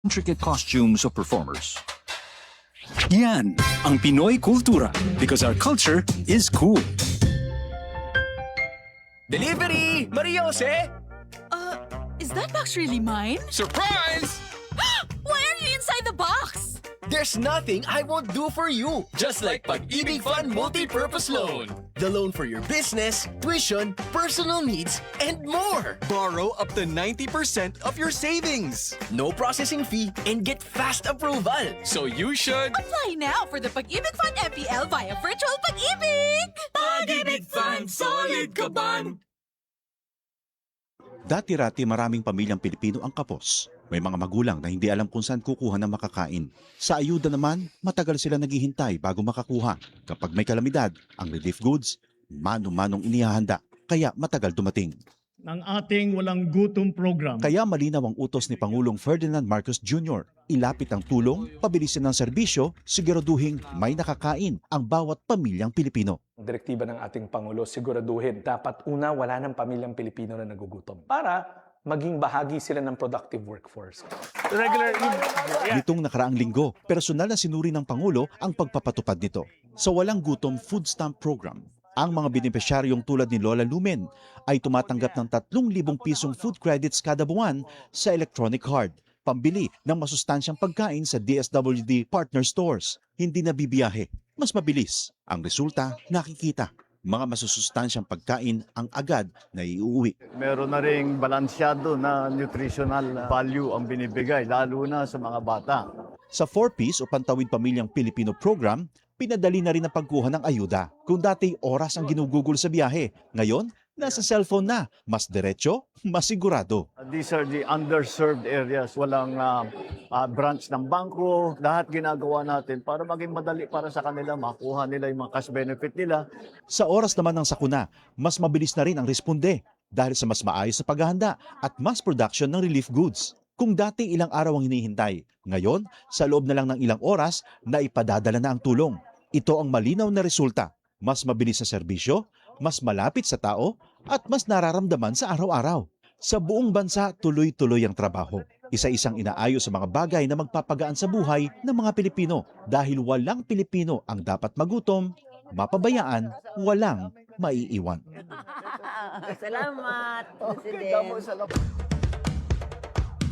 intricate costumes of performers. Yan ang Pinoy kultura because our culture is cool. Delivery! Mariose! Is that box really mine? Surprise! Why are you inside the box? There's nothing I won't do for you. Just like Pag-ibig Fund Multi-Purpose Loan. The loan for your business, tuition, personal needs, and more. Borrow up to 90% of your savings. No processing fee and get fast approval. So you should... Apply now for the Pag-ibig Fund MPL via Virtual Pag-ibig! Pag-ibig Fund, solid ka ban! Dati-rati maraming pamilyang Pilipino ang kapos. May mga magulang na hindi alam kung saan kukuha ng makakain. Sa ayuda naman, matagal sila naghihintay bago makakuha. Kapag may kalamidad, ang relief goods, mano-manong inihahanda, kaya matagal dumating. Ng ating walang gutom program. Kaya malinaw ang utos ni Pangulong Ferdinand Marcos Jr. Ilapit ang tulong, pabilisin ang serbisyo, siguraduhin may nakakain ang bawat pamilyang Pilipino. Direktiba ng ating Pangulo, siguraduhin dapat una wala ng pamilyang Pilipino na nagugutom para maging bahagi sila ng productive workforce. Nitong nakaraang linggo, personal na sinuri ng Pangulo ang pagpapatupad nito. Sa Walang Gutom Food Stamp Program, ang mga benepisyaryong tulad ni Lola Lumen ay tumatanggap ng 3,000 pisong food credits kada buwan sa electronic card, pambili ng masustansyang pagkain sa DSWD partner stores. Hindi na bibiyahe, mas mabilis. Ang resulta, nakikita. Mga masusustansyang pagkain ang agad na iuwi. Meron na ring balansyado na nutritional value ang binibigay, lalo na sa mga bata. Sa 4Ps o Pantawid Pamilyang Pilipino program, pinadali na rin ang pagkuha ng ayuda. Kung dati oras ang ginugugol sa biyahe, ngayon nasa cellphone na, mas diretso, mas sigurado. These are the underserved areas. Walang branch ng bangko. Lahat ginagawa natin para maging madali para sa kanila, makuha nila yung mga cash benefit nila. Sa oras naman ng sakuna, mas mabilis na rin ang responde dahil sa mas maayos na paghahanda at mass production ng relief goods. Kung dati ilang araw ang hinihintay, ngayon sa loob na lang ng ilang oras na ipadadala na ang tulong. Ito ang malinaw na resulta. Mas mabilis na serbisyo, mas malapit sa tao, at mas nararamdaman sa araw-araw. Sa buong bansa, tuloy-tuloy ang trabaho. Isa-isang inaayos sa mga bagay na magpapagaan sa buhay ng mga Pilipino dahil walang Pilipino ang dapat magutom, mapabayaan, walang maiiwan. Salamat, President.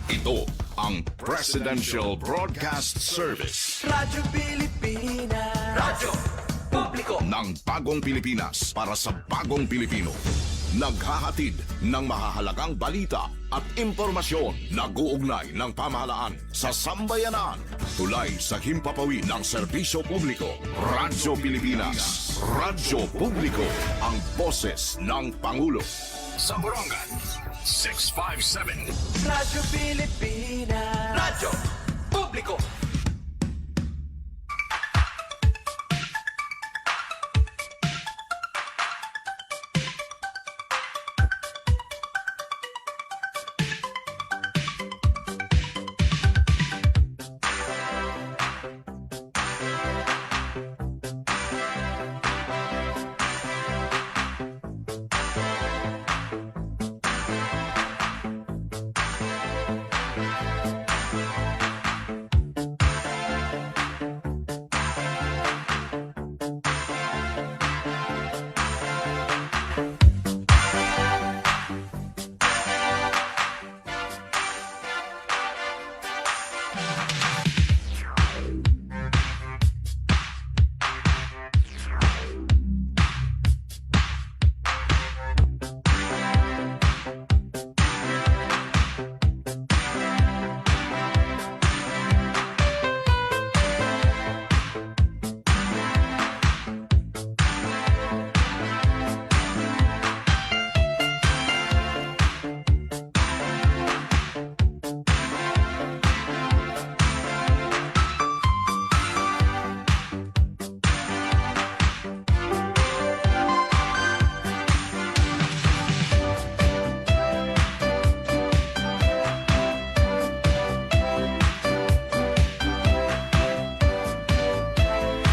Ito ang Presidential Broadcast Service. Radyo Pilipinas. Radyo Publiko Ng bagong Pilipinas para sa bagong Pilipino. Naghahatid ng mahahalagang balita at impormasyon na guugnay ng pamahalaan sa sambayanan. Tulay sa himpapawid ng serbisyo publiko. Radyo Pilipinas. Radyo Publiko. Ang boses ng Pangulo. Sa Borongan, 657. Radyo Pilipinas. Radyo Publiko.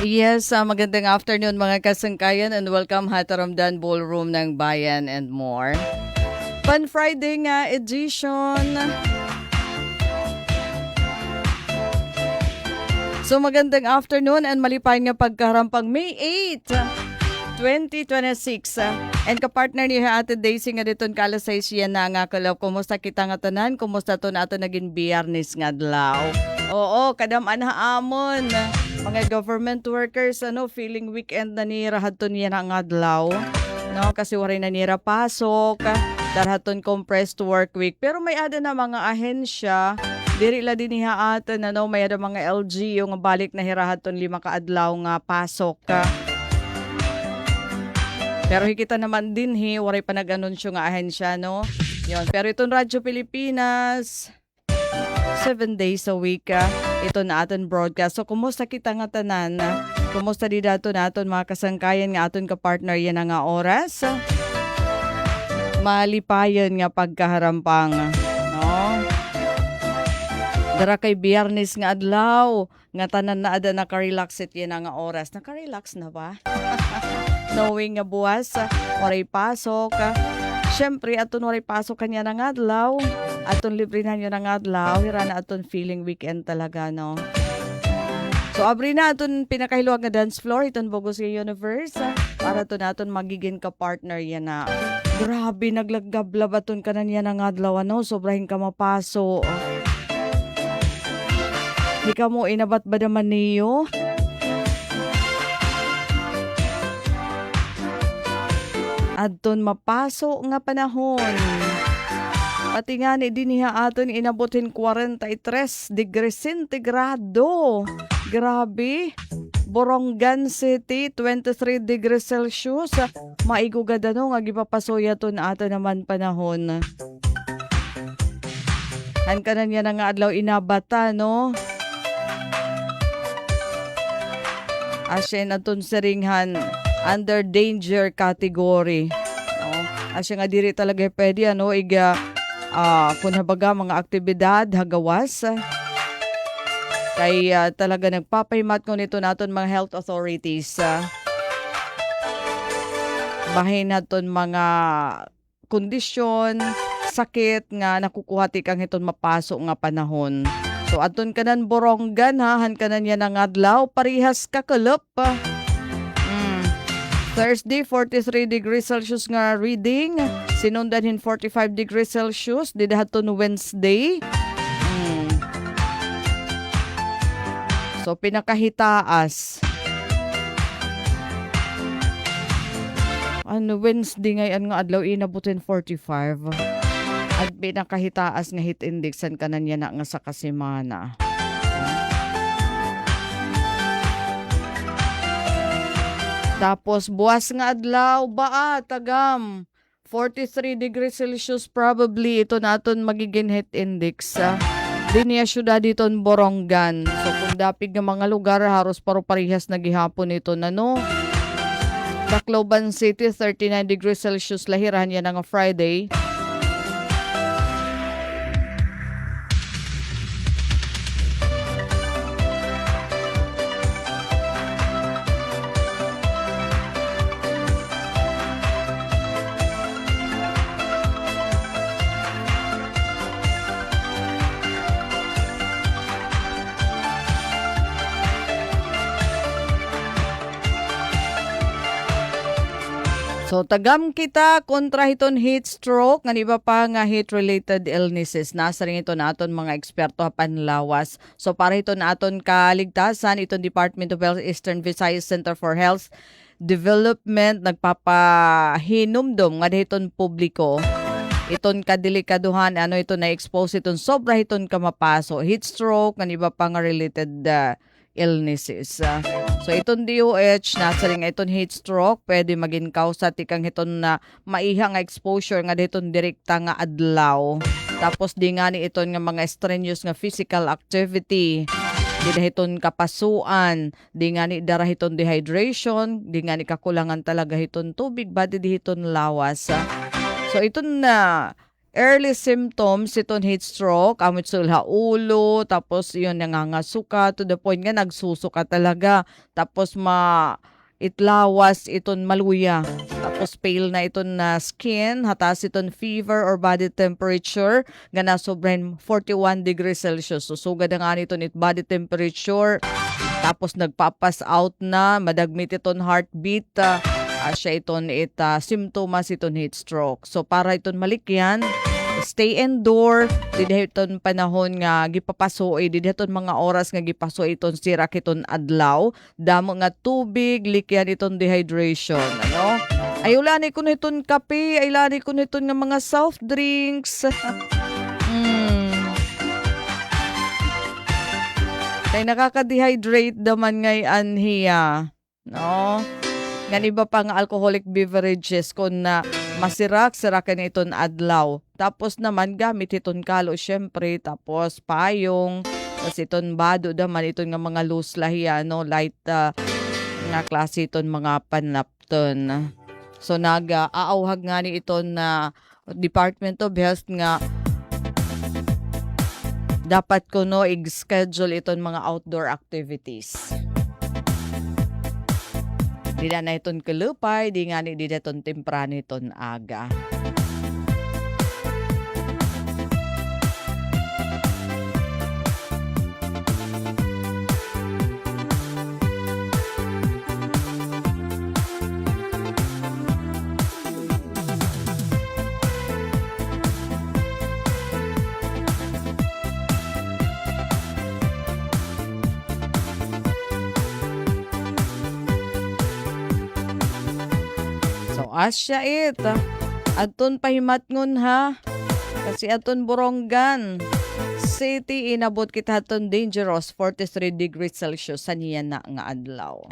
Yes, magandang afternoon mga kasangkayan and welcome Hataramdan Ballroom ng Bayan and more. Pan Friday nga edition. So magandang afternoon and malipayan nga pagkaharampang May 8, 2026. And kapartner niya Ate Daisy nga dito kalasay siya na nga kalab. Kumusta kita nga tanan? Kumusta to nato naging biyernes nga adlaw? Oo, kadam-an haamon. Mga government workers feeling weekend na ni rahaton niya nga adlaw. No, kasi waray na nira pasok. Darahaton compressed work week. Pero may ada na mga ahensya. Diri la din hihaatan may ada mga LG yung balik na hirahaton 5 ka adlaw nga pasok. Pero hikita naman din waray pa nag-anunsyo nga ahensya Yon. Pero itong Radyo Pilipinas 7 days a week ito na aton broadcast. So kumusta kita nga tanan? Kumusta di dato naton mga kasangkayan nga aton ka partner yan nga oras? Malipayan nga pagkaharampang, Dara kay biyernes nga adlaw, nga tanan na ada naka-relax yan nga oras. Naka-relax na ba? Knowing nga buwas, waray pasok. Siyempre, aton waray pasok kanya nga adlaw. Aton libre na nyo nga adlaw. Hira na aton feeling weekend talaga, So, abri na aton pinakahiluag nga dance floor, iton Bogos Universe. Para to naton magiging ka-partner yan na. Grabe, naglagablabaton ka na niya ng adlaw, sobrahin ka mapaso. Di ka mo inabat ba naman niyo? Adton mapaso nga panahon. Pati nga ni diniha aton inabutin 43 degrees centigrado. Grabe. Borongan City, 23 degrees Celsius. Maigugada nga gipapasoya to na ato naman panahon. Han ka na niya nga adlaw inabata, Asya naton saringhan under danger category. Asya nga diri talaga pwede kung habaga mga aktibidad hagawas. Kay talaga nagpapaymat ko nito naton mga health authorities. Bahin naton mga kondisyon, sakit nga nakukuha ti kang iton mapasok nga panahon. So aton kanan borongan han kanan yan ang adlaw parihas kakalop. Thursday 43 degrees Celsius nga reading, sinundan hin 45 degrees Celsius didahaton Wednesday. So pinakahitaas. Wednesday ngayon nga adlaw inabutin 45. At pinakahitaas nga heat indexan kanan yan nga sa kasimana. Tapos buwas nga adlaw tagam 43 degrees Celsius probably ito naton magiging heat index. Diniya syudad diton Borongan. So kung dapig nga mga lugar haros parihas na gihapon ito Tacloban City 39 degrees Celsius lahirahan yan nga Friday. So tagam kita kontra hiton heat stroke nga iba pa nga heat-related illnesses. Nasa rin ito naton mga eksperto panlawas. So para ito naton kaligtasan, itong Department of Health Eastern Visayas Center for Health Development nagpapahinumdom nga hiton publiko. Iton kadelikaduhan ito na-expose iton sobra hiton kamapaso. Heat stroke nga iba pa nga related illnesses. So itong DOH, nasa rin itong heat stroke, pwede maging kausa tikang itong na maiha nga exposure nga ditong direkta nga adlaw. Tapos di nga ni itong nga mga strenuous nga physical activity. Di na itong kapasuan, di nga ni dara itong dehydration, di nga ni kakulangan talaga itong tubig, badi di itong lawas. So itong na early symptoms itong heat stroke, amot sulha ulo, tapos yun nangangasuka to the point nga nagsusuka talaga. Tapos itlawas iton maluya. Tapos pale na iton na skin, hatas iton fever or body temperature nga nasobren 41 degrees Celsius. So sugad na nga niton it body temperature. Tapos nagpapas out na, madagmit iton heartbeat, siya iton simptomas iton heat stroke. So para iton malikyan, stay indoor, didhi iton panahon nga gipapasoy, didhi iton mga oras nga gipasoy iton sirak iton adlaw, damo nga tubig, likyan iton dehydration, ano? Ayulani ko niton kape, ayulani ko niton nga mga soft drinks. Kay nakaka-dehydrate naman ngay anhiya, no? Ngan iba pa nga alcoholic beverages kun na masirak-sirakan iton adlaw. Tapos naman gamit iton kalo syempre, tapos payong, tapos iton bado naman iton nga mga loose lahiya, no? Light nga klase iton mga panlapton. So nag-aawhag nga ni iton na Department of Health nga dapat ko no i-schedule iton mga outdoor activities. Di na iton kalupay, di nga ni di iton temprano iton aga. Asya it. Aton pahimatngon ha. Kasi aton Borongan City inabot kita aton dangerous 43 degrees Celsius sa niya na nga adlaw.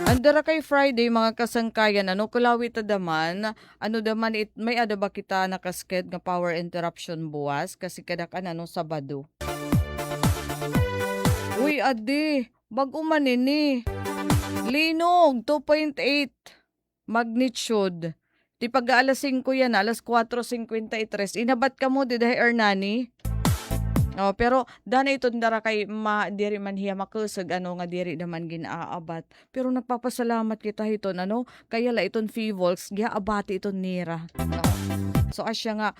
Andara kay Friday mga kasangkayan, ano kulawit daman, ano daman may ada ba kita nakasked nga power interruption buwas kasi kadakan ano Sabado. Uy adi, bag-o man ini. Linog, 2.8 magnitude. Di pag alas 5 yan, alas 4:53. Inabat ka mo, di dahil Ernani? Oh, pero dana ito dara kay diri man hiya makusag ano nga diri naman ginaabat. Pero nagpapasalamat kita hiton ano, kaya la iton Fivolks giaabati iton nira. No? So asya nga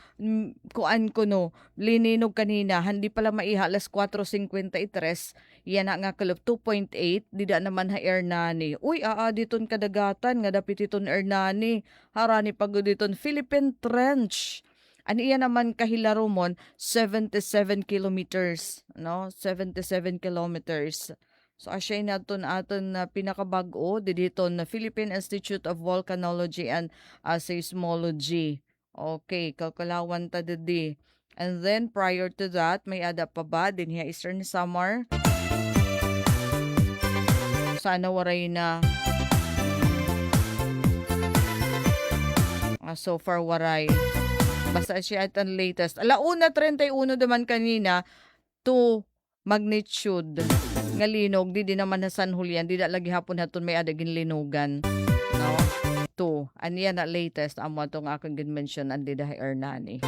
kuan ko no, lininog kanina, hindi pala maiha alas 4:53. Yan nga kalop 2.8, dida naman ha Ernani. Uy, diton kadagatan nga dapit iton Ernani. Harani pagod diton Philippine Trench. Ano iyan naman kahilarumon 77 kilometers, no? 77 kilometers. So asya naton aton na pinakabag-o dito na Philippine Institute of Volcanology and Seismology. Okay, kalkulawan ta dedi. And then prior to that, may ada pa ba din hiya Eastern Samar? Sana waray na. So far waray. Basta siya at ang latest. 1:31 naman kanina, 2 magnitude nga linog. Di naman na San Julian. Di na lagi hapon haton may adagin linugan. No? 2. Aniya na latest. Amo itong akong mention ang didahay Ernani.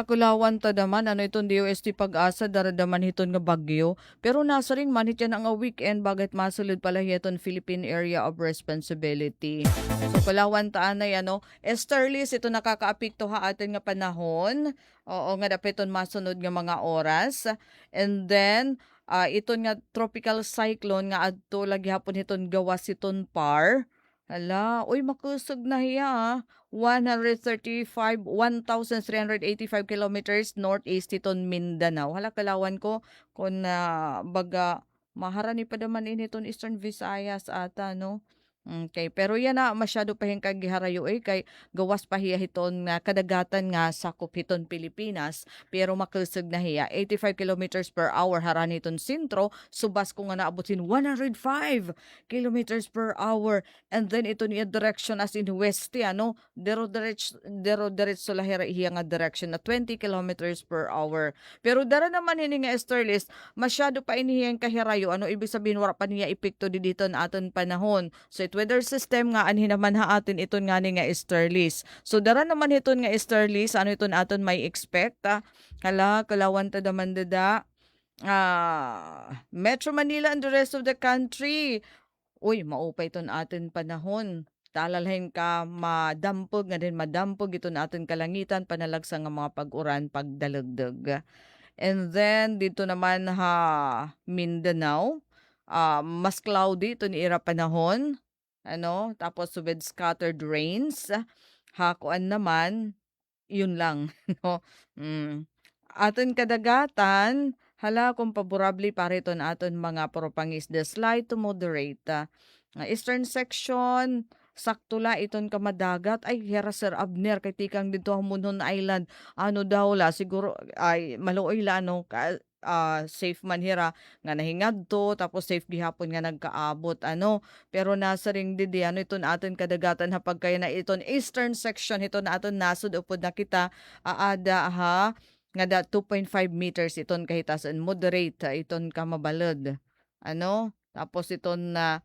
Kulawan ta naman, ano itong DOST Pag-asa, daradaman hiton nga bagyo. Pero nasa rin man hityan ang weekend, bagat masulod pala hiton Philippine Area of Responsibility. So kulawan ta anay, Esterlis, ito nakakaapikto ha atin nga panahon. Oo nga dapat iton masunod nga mga oras. And then, ito nga tropical cyclone nga adto lagi hapon hiton gawas iton par. Hala, uy makusog na hiya 1,385 kilometers northeast iton Mindanao. Hala kalawan ko kung baga maharani pa naman initon Eastern Visayas ata no. Okay, pero yan na masyado pa hing kagiharayo kay gawas pa hiya hiton nga kadagatan nga sakop hiton Pilipinas pero maklusog na hiya 85 kilometers per hour harani hiton sentro subas ko nga naabotin 105 kilometers per hour and then ito niya direction as in west ano dero diretso lahira hiya nga direction na 20 kilometers per hour pero dara naman hini nga esterlis masyado pa inihiyang kahirayo ano ibig sabihin wala pa niya epekto dito na aton panahon so weather system nga anhin naman ha atin iton nga ni nga esterlis. So dara naman iton nga esterlis ano iton aton may expect kalawan ta daman dada Metro Manila and the rest of the country. Uy, maupay iton atin panahon. Talalhin ka madampog nga din madampog iton atin kalangitan panalagsa nga mga pag-uran pagdalagdag. And then dito naman Mindanao mas cloudy iton ira panahon. Tapos subed scattered rains. Hakuan naman, yun lang, no? Aton kadagatan, hala kung paborabli pariton aton mga propangisda slight to moderate. Eastern section, saktula iton kamadagat, ay hera Sir Abner, kay tikang dito Hamunon Island, ano daw la, siguro, ay maluoy la, safe man hira nga nahingad to tapos safe gihapon nga nagkaabot pero nasa ring didi iton aton kadagatan hapag kaya na iton eastern section ito na aton nasud upod na kita aada nga da 2.5 meters iton kahitasan moderate iton ka mabalod tapos iton na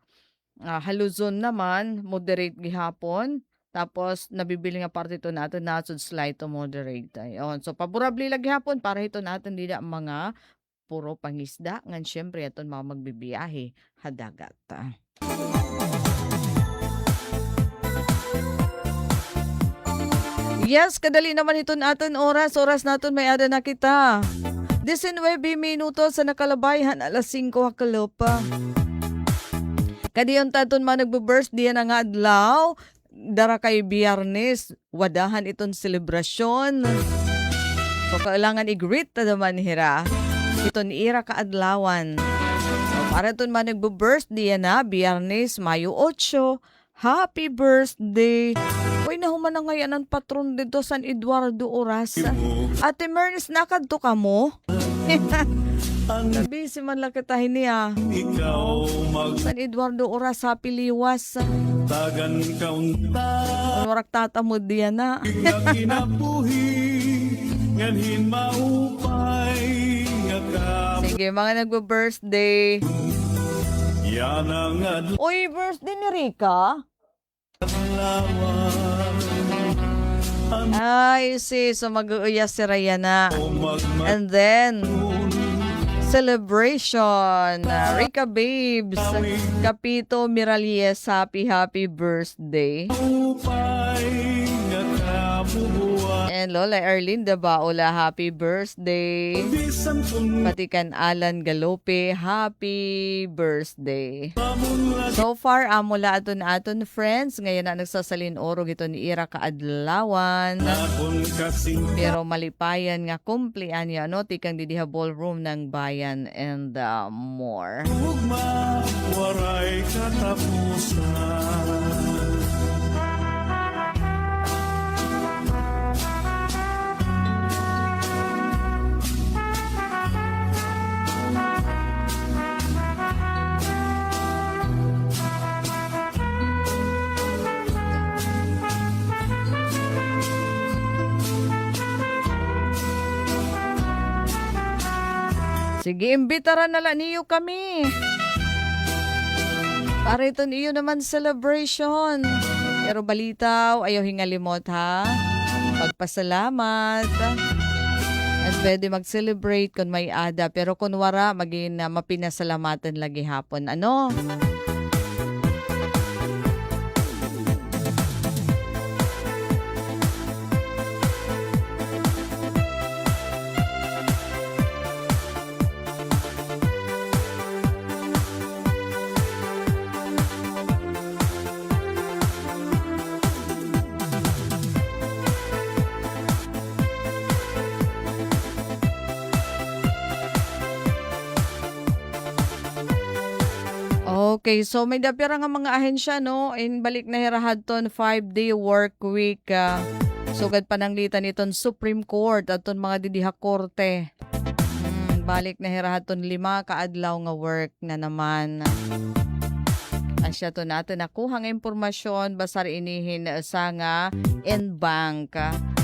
haluzon naman moderate gihapon. Tapos, nabibili nga parte ito natin nasod slight to moderate. Ayon. So, paborabli lagi hapon para ito natin dida mga puro pangisda. Ngan syempre, ito mga magbibiyahe hadagat. Yes, kadali naman ito natin oras. Oras natin may ada na kita. 19 minuto sa nakalabayhan alas 5 hakalopa. Kadiyon taton man nagbe-birthday na nga adlaw. Dara kay Biyernes, wadahan itong selebrasyon. So, kailangan i-greet ta naman hira. Iton ira kaadlawan. So, para itong man nagbo-birthday na, Biyernes, Mayo 8, happy birthday. Uy, nahuman na ngayon ang patron dito San Eduardo Oras. Ate Mernes, nakadto ka mo? Busy man lang kita niya. San Eduardo Oras, happy liwas. Tagan kaunta warak tatamod diyan na. Nganhin maupay Sige, mga nagbo-birthday. Yanang Uy, birthday ni Rika? Ay, so mag-uuyas si Rayana. And then, celebration. Rika Babes. Kapito Miralles, happy birthday. And Lola Erlinda Baola, happy birthday. Patikan Alan Galope, happy birthday. So far, mula aton friends, ngayon na nagsasalin orog ito ni Ira Kaadlawan. Pero malipayan nga kumplian niya, tikang didiha ballroom ng bayan and more. Waray katapusan. Sige, imbitaran na lang niyo kami. Para ito niyo naman celebration. Pero balitaw, ayaw hingalimot ha. Pagpasalamat. At pwede mag-celebrate kung may ada. Pero kung wara, maging mapinasalamatan lagi hapon. Okay, so may dapira nga mga ahensya, no? In balik na hirahadton 5-day work week. Sugad pananglitan iton Supreme Court at ton mga didiha korte. Balik na hirahadton 5 kaadlaw nga work na naman. Asya to natin nakuha nga impormasyon basar inihin sa nga in-bank.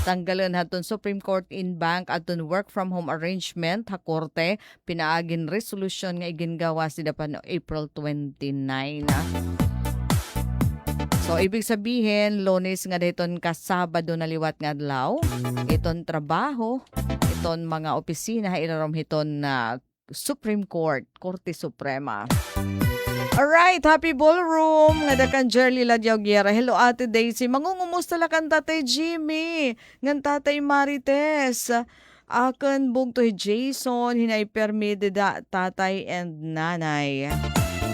Tanggalan haton Supreme Court in-bank aton work from home arrangement ha korte pinaagin resolution nga igingawa si dapan April 29. So ibig sabihin Lunes nga dayton ka Sabado na liwat nga adlaw iton trabaho iton mga opisina ilarom hiton na Supreme Court, Korte Suprema. Alright, happy ballroom. Nga dakan Jerly Ladyaw Guerra. Hello Ate Daisy. Mangungumusta la kan Tatay Jimmy. Ngan Tatay Marites. Akan bugtoy Jason. Hinay permide da Tatay and Nanay.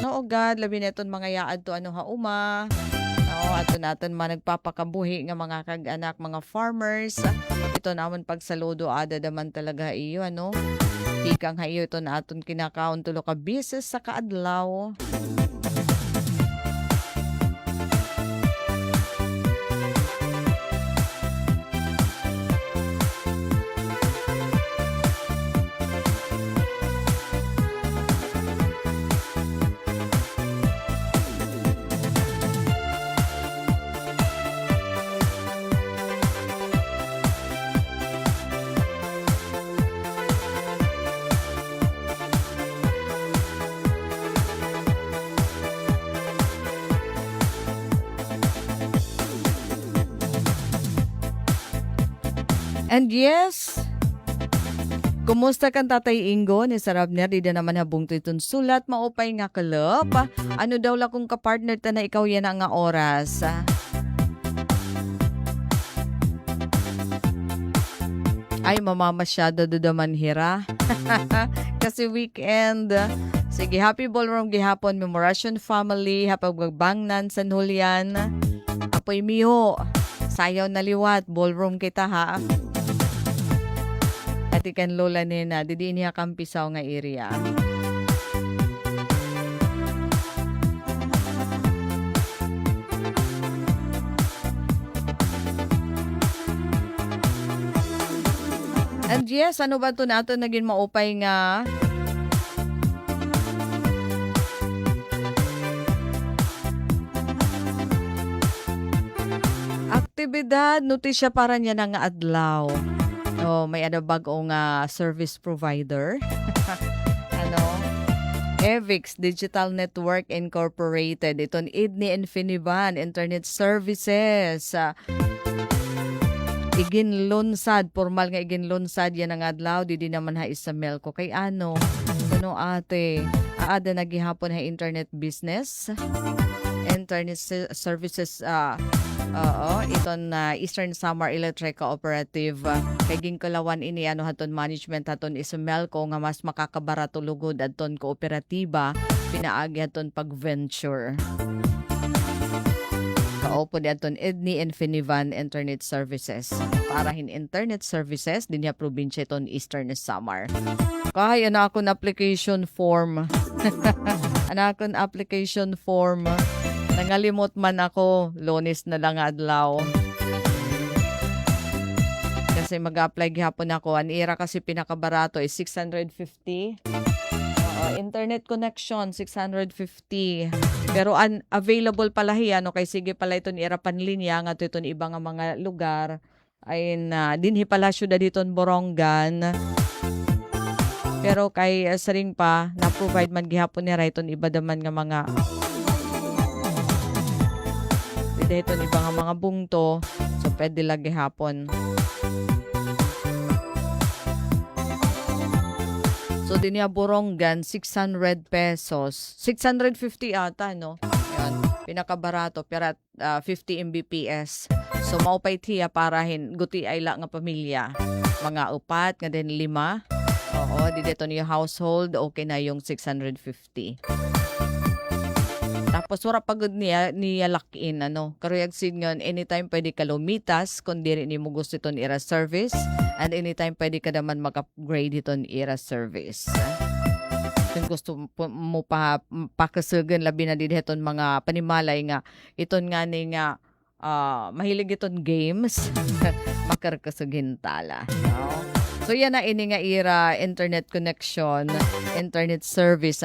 No, God, labi neton mga yaad to ano hauma. No, ato natin nagpapakabuhi nga mga kag-anak, mga farmers. Ito naman pagsaludo ada daman talaga iyo ano. Ikang hayo ito na aton kinakaon tulo ka bises sa kaadlaw. And yes, kumusta kan Tatay Ingo ni Sarabner? Di na naman habong itong sulat, maupay nga kalap. Ano daw la kung kapartner ta na ikaw yan nga oras? Ay, mamamasyado do daman hira. Kasi weekend. Sige, happy ballroom gihapon, Memoration Family, hapagbagnan San Julian. Apoy miho, sayaw na liwat, ballroom kita ha. At ikan lola nina, didi niya kampisaw nga area. And yes, ano ba ito nato naging maupay nga? Aktibidad, notisya para niya nga adlaw. Oh, may ano bagong service provider. Ano? Evix Digital Network Incorporated. Itong Idni Infiniban Internet Services. Iginlunsad, formal nga iginlunsad yan ang adlaw. Di naman ha isamel ko. Kay ano? Ano ate? Aada nagihapon ha internet business. Internet services iton Eastern Samar Electric Cooperative kay ginkalawan ini ano haton management haton isumel ko nga mas makakabarato lugod adton kooperatiba pinaagi haton pag-venture. Kaupo di aton Idni Infinivan Internet Services para hin internet services din ya probinsya iton Eastern Samar. Kaya na akong application form. Anakon application form. Nangalimot man ako, Lunes na lang adlaw. Kasi mag-apply gihapon ako. Ang ira kasi pinakabarato is 650. Internet connection, 650. Pero unavailable pala hiya, no? Kay sige pala ito ira panlinya, nga ito iba nga mga lugar. Ay dinhi pala syudad dito Borongan. Pero kay saring pa, na-provide man gihapon ni Rayton iba daman nga mga dito iba nga mga bungto. So pwede lagi hapon. So din niya Borongan 600 pesos. 650 ata no. Ayan, pinakabarato pero 50 Mbps. So maupay tiya para guti ay la nga pamilya. Mga upat nga din 5. Oo, dito niyo household okay na yung 650. Tapos wala pagod niya lock-in ano. Karuyag ngon anytime pwede ka lumitas kung diri nimo gusto iton ira service and anytime pwede ka naman mag-upgrade iton ira service. Kung gusto mo pa pakasugan labi na diheton mga panimalay nga iton nga ni nga mahilig iton games makarkasugin tala. No? So yan na ini nga era internet connection, internet service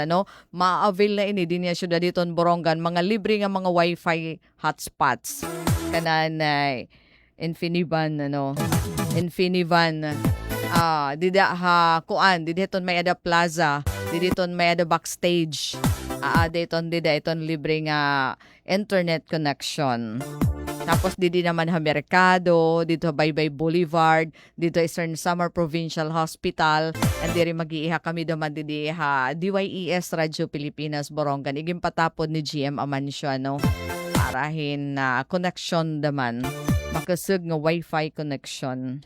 ma-avail na ini din niya syudad diton Borongan mga libre nga mga wifi hotspots kanan Infinivan dida ha kuan diditon may ada plaza diditon may ada backstage diton dida iton libre nga internet connection. Tapos didi naman ha Mercado, dito Baybay Boulevard, dito Eastern Samar Provincial Hospital, and diri mag-iiha kami naman didi ha DYES Radio Pilipinas Borongan. Iging patapod ni GM Amancio parahin na connection naman. Makasug nga wifi connection.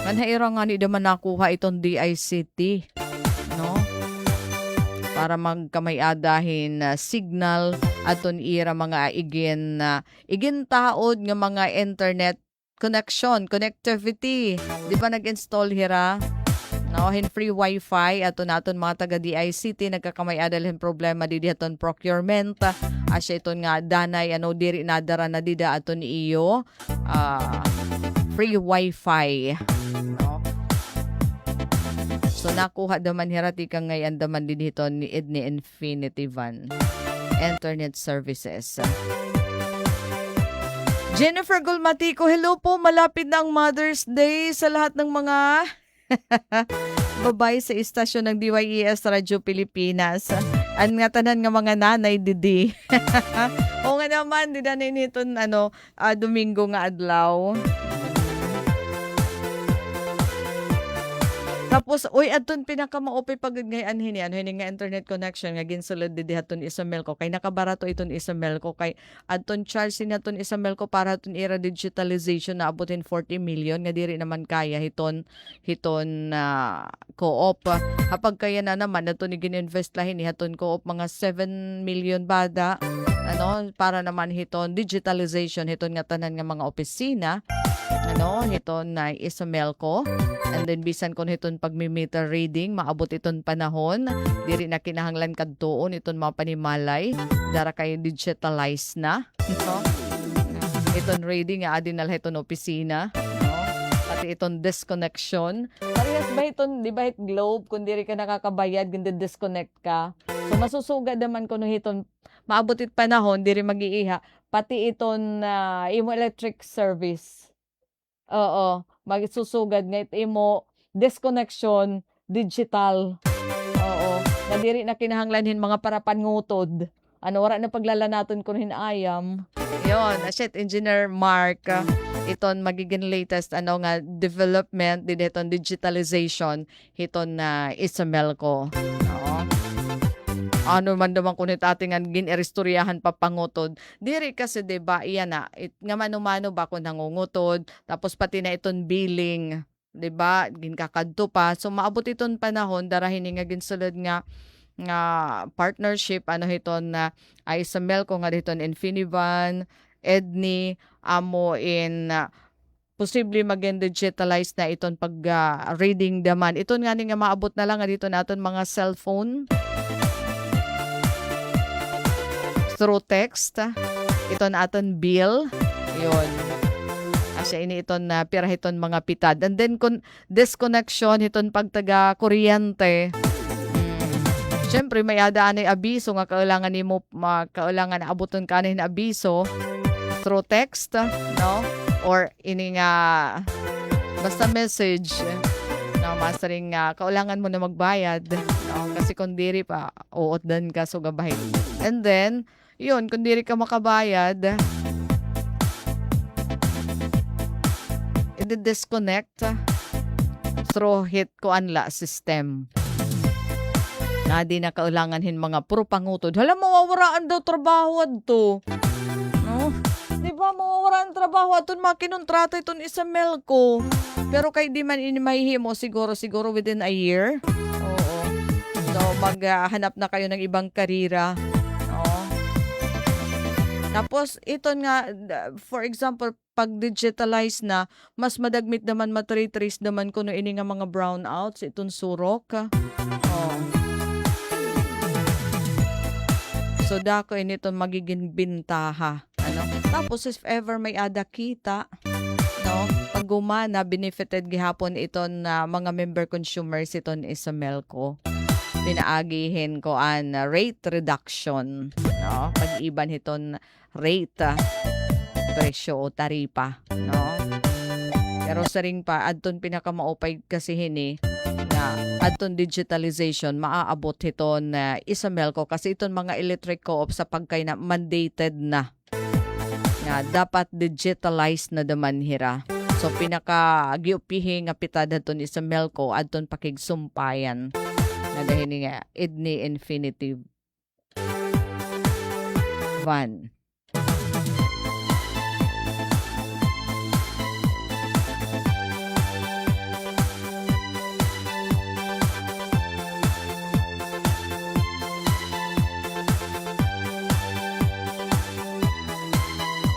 Manhaira nga ni naman nakuha itong DICT, no? Para magkamayadahin signal aton ira mga igin taod nga mga internet connection, connectivity. Di ba nag-install hira? No, hin free wifi aton naton mga taga DICT nagkakamayadalhin problema didi aton procurement. Asya iton nga danay diri nadara na dida aton iyo free wifi. No? So nakuha daman hirati ka ngayon daman din dito ni Edney Infinity Van Internet Services. Jennifer Gulmatico, hello po. Malapit na ang Mother's Day sa lahat ng mga babae sa istasyon ng DYES Radio Pilipinas. Ang nga tanan nga mga nanay didi. O nga naman, di na nito Domingo nga adlaw. Tapos, aton pinakamaopay pagod ngayon hini nga internet connection nga ginsulod di haton isamel ko kay nakabarato iton isamel ko kay aton charge naton isamel ko para aton era digitalization na abutin 40 million nga diri naman kaya hiton co-op. Hapag kaya na naman aton gin-invest lahin haton co-op mga 7 million bada para naman hiton digitalization hiton nga tanan nga mga opisina hiton na isamel ko. And then bisan kon hiton pagmi-meter reading maabot iton panahon diri na kinahanglan kadtuon iton mga panimalay dara kay digitalize na iton reading nga adinal hiton opisina pati iton disconnection parehas ba iton di ba globe kung diri ka nakakabayad gindi disconnect ka so masusuga naman kuno hiton maabot it panahon diri mag-iiha pati iton imo electric service. Oo, magsusugad nga imo disconnection digital. Oo, nadiri na kinahanglanhin mga parapan ngutod. Wala na paglalanaton kun hinayam. Yon, Asset Engineer Mark, iton magiging latest nga development diton digitalization hiton na isamel ko. Man naman kunit ating gin-eristoryahan papangutod. Diri kasi diba, iyan nga mano-mano ba kung nangungutod, tapos pati na iton billing, diba, ginkakadto pa. So maabot iton panahon, darahin nga ginsulod nga partnership, hiton na ay sa Melco nga diton Infinivan, Edney, amo posible mag-digitalize na iton pag-reading daman. Iton nga maabot na lang nga dito naton mga cellphone. Through text, ito na aton bill, yun. Asya ini iton na pira hiton mga pitad. And then kung disconnection hiton pagtaga kuryente. Syempre may adaan ay abiso nga kailangan nimo kailangan abuton kanin abiso through text, no? Or ini nga basta message. No, masaring kailangan mo na magbayad. No? Kasi kung diri pa uot dan ka so gabahin. And then yun, kung diri ka makabayad, i-disconnect through hit ko anla system. Na di na kailangan mga puro pangutod. Hala, mawawaraan daw trabaho adto. No? Di ba, mawawaraan trabaho adto makinontrata iton isamel ko. Pero kay di man inimahihimo siguro within a year. Oo. So, maghanap na kayo ng ibang karira. Tapos ito nga, for example, pag digitalize na, mas madagmit naman matrace naman kuno ini nga mga brownouts itong surok. Oh. So dako ini itong magiging bintaha. Ano? Tapos if ever may ada kita, no? Pag gumana, benefited gihapon iton na mga member consumers iton sa Melco. Pinaagihin ko an rate reduction, no? Pag-iban iton rate, presyo o taripa, no? Pero sa ring pa, adton pinakamaupay kasi hini na adton digitalization, maaabot iton isa Melco kasi iton mga electric co-op sa pagkay na mandated na dapat digitalize na daman hira. So pinaka-giupihi nga pitad adton isa Melco adton pakigsumpayan na dahil nga idni infinitive van.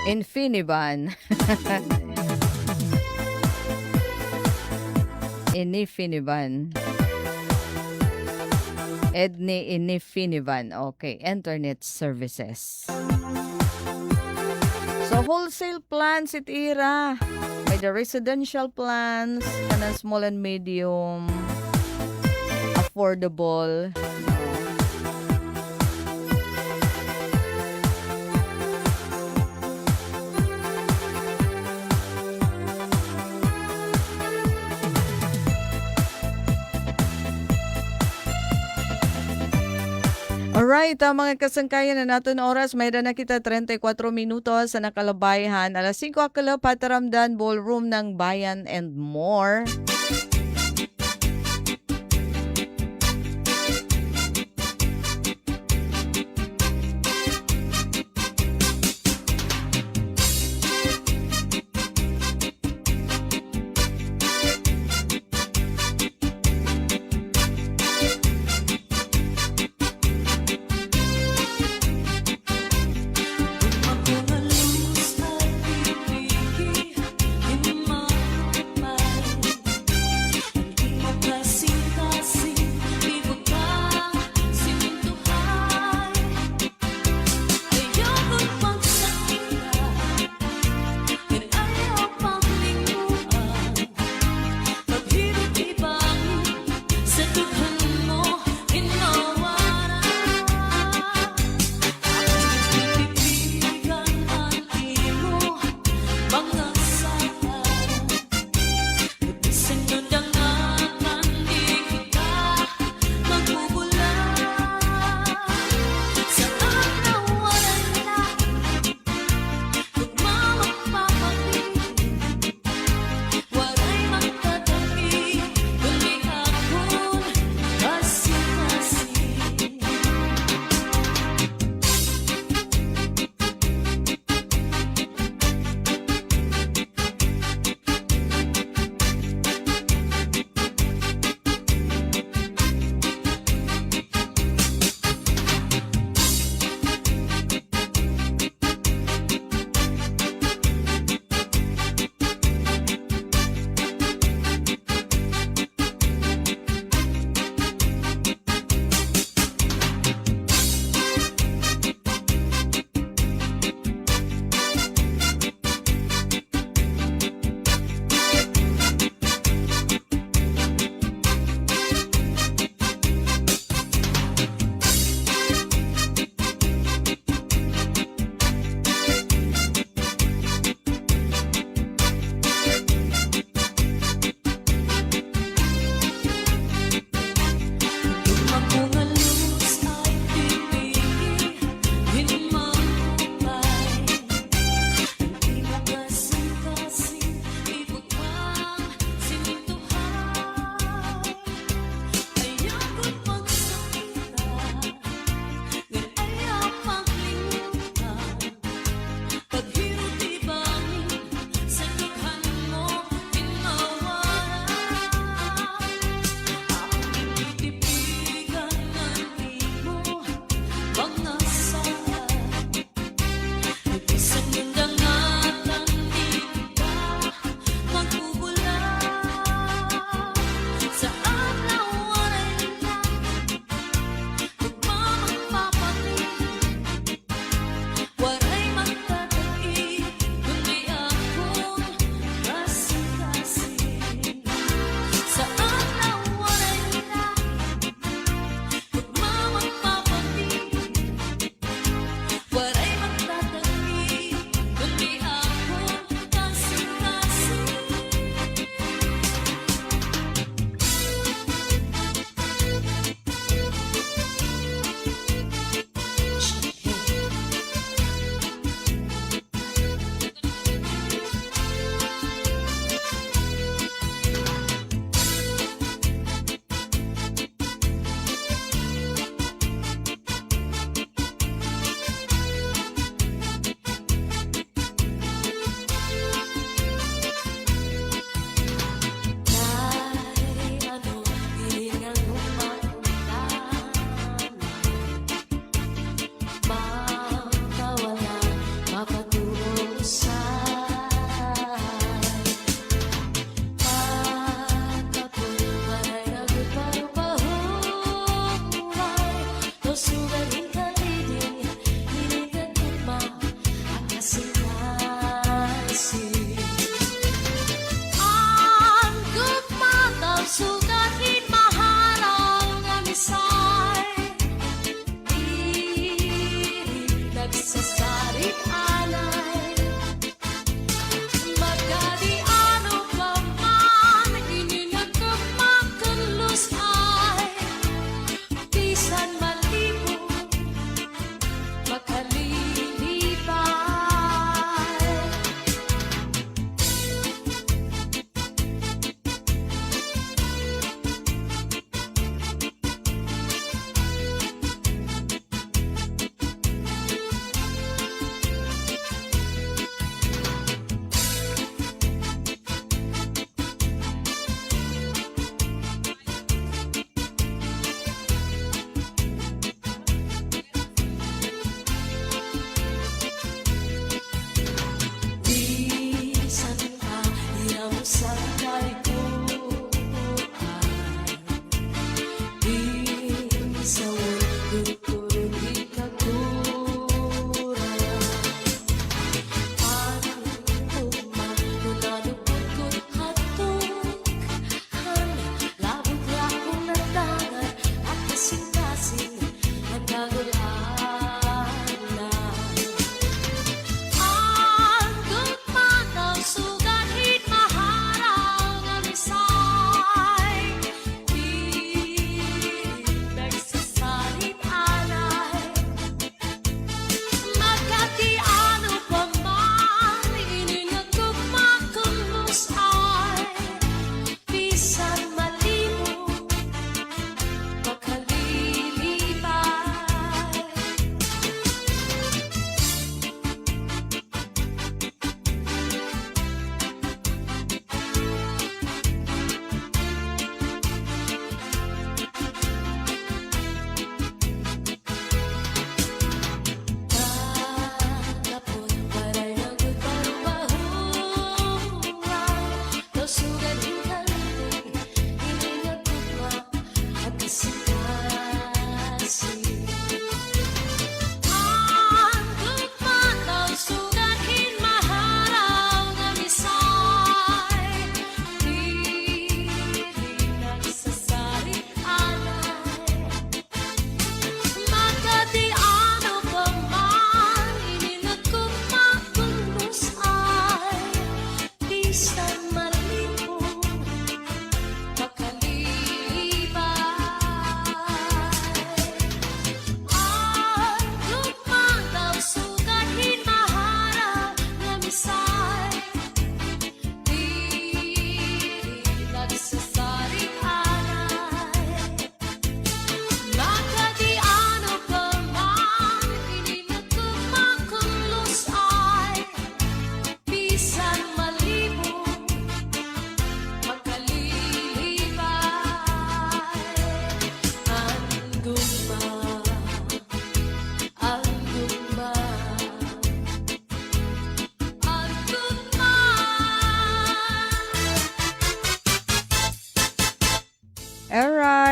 Infinivan. Inifinivan. Edni Inifinivan. Okay, internet services. So, wholesale plans itira. May the residential plans, kanang small and medium, affordable. Alright, mga kasangkayan na natin oras, may na kita 34 minutos sa nakalabayhan. Alas 5 akala Pataramdan Ballroom ng Bayan and more.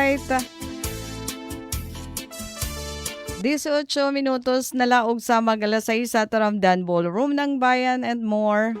Alright. 18 minutos na laog sa mag-alas 6 sa Taramdan Ballroom ng Bayan and more.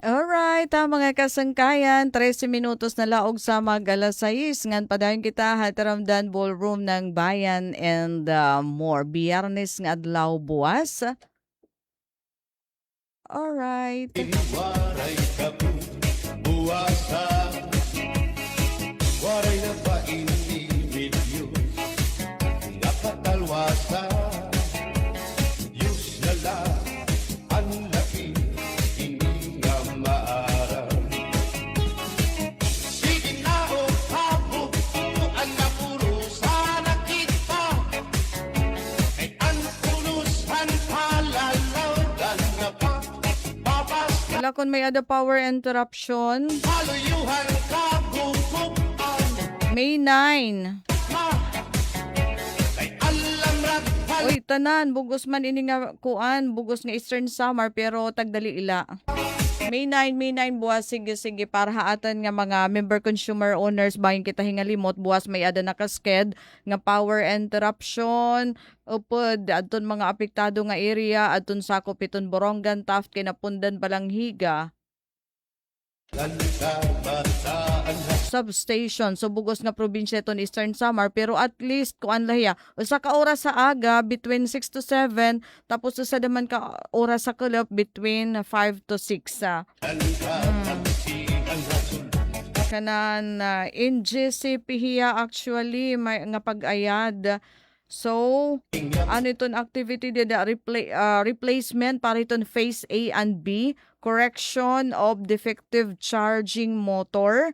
Alright, mga kasangkayan, 13 minutos na laog sa mag-alas 6. Ngan padayon kita Taramdan Ballroom ng Bayan and more. Biyernes nga adlaw buwas. Alright. Waray kapu, buwasa. Waray na pa individu. Nakatalwasa. Yus na lang. Ang laki. Hindi nga maaral. Sige na o habog. Ang napuro sa nakita. Ay ang punusan palalaw. Dan na pa. Wala kon may ada power interruption. Haluyuhan kagugupan May 9. Kay alam rat Uy, tanan, bugos man ini nga kuan, bugos nga Eastern Summer, pero tagdali ila. May 9 buwas, sige, para haatan nga mga member consumer owners, bahin kita hingalimot, buwas may ada nakasked, nga power interruption, upod, adton mga apektado nga area, adton sakop iton Borongan, Taft, kinapundan Balanghiga. Substation. So bugos nga probinsya iton Eastern Samar, pero at least kuan lahiya usa ka oras sa aga between 6 to 7, tapos usa naman ka oras sa kulop between 5 to 6. Kanan NGCP hiya actually may nga pag-ayad. So, ano iton activity dida replacement para iton phase A and B, correction of defective charging motor,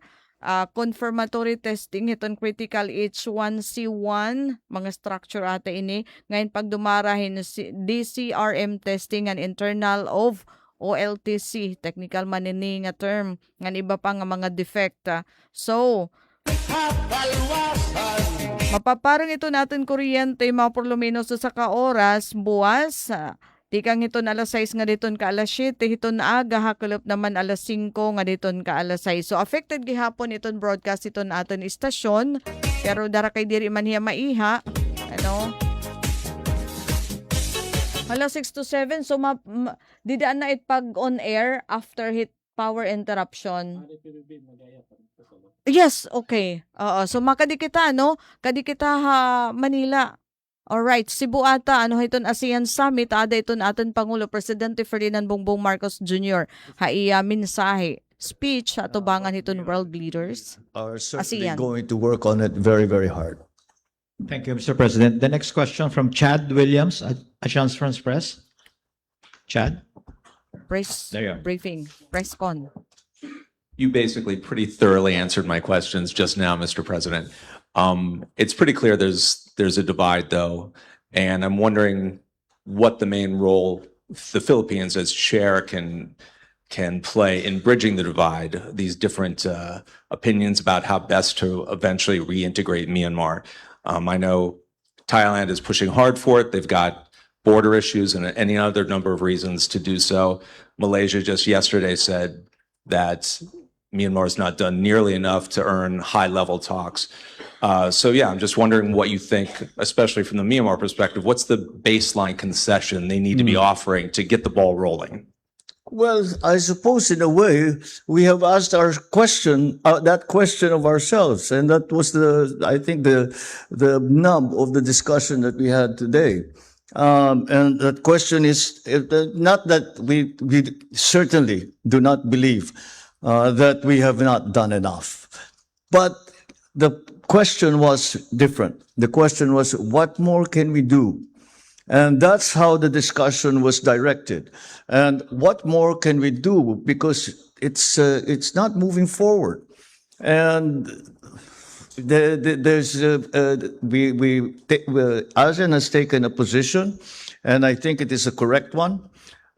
confirmatory testing iton critical H1C1 mga structure ata ini, ngayon pagdumarahin DCRM testing and internal of OLTC, technical manini nga term, ngan iba pa nga mga defect. So, mapaparang ito natin kuryente mga por lo menos sa ka oras buwas. Tikang ito na alas 6 nga diton ka alas 7, ito na aga hakulop naman alas 5 nga diton ka alas 6. So affected gihapon iton broadcast ito na aton istasyon, pero dara kay diri man hiya maiha. Ano? Alas 6 to 7, so didaan na it pag on air after hit power interruption. Yes, okay. So makadi kita, no? Kadi kita ha Manila. Alright, Cebu ata, ano iton ASEAN Summit, ada iton aton Pangulo Presidente Ferdinand Bongbong Marcos Jr. Haiya mensahe, speech sa atubangan iton world leaders. Are certainly ASEAN. going to work on it very, very hard. Thank you, Mr. President. The next question from Chad Williams at Agence France Press. Chad? Press There you are. briefing, press con. You basically pretty thoroughly answered my questions just now, Mr. President. It's pretty clear there's a divide, though, and I'm wondering what the main role the Philippines as chair can play in bridging the divide. These different opinions about how best to eventually reintegrate Myanmar. I know Thailand is pushing hard for it. They've got border issues and any other number of reasons to do so. Malaysia just yesterday said that Myanmar has not done nearly enough to earn high-level talks. So yeah, I'm just wondering what you think, especially from the Myanmar perspective, what's the baseline concession they need to be offering to get the ball rolling? Well, I suppose in a way we have asked our question, that question of ourselves, and that was I think the nub of the discussion that we had today. And that question is not that we certainly do not believe that we have not done enough, but the question was different. The question was, what more can we do? And that's how the discussion was directed. And what more can we do? Because it's not moving forward. And ASEAN has taken a position, and I think it is a correct one.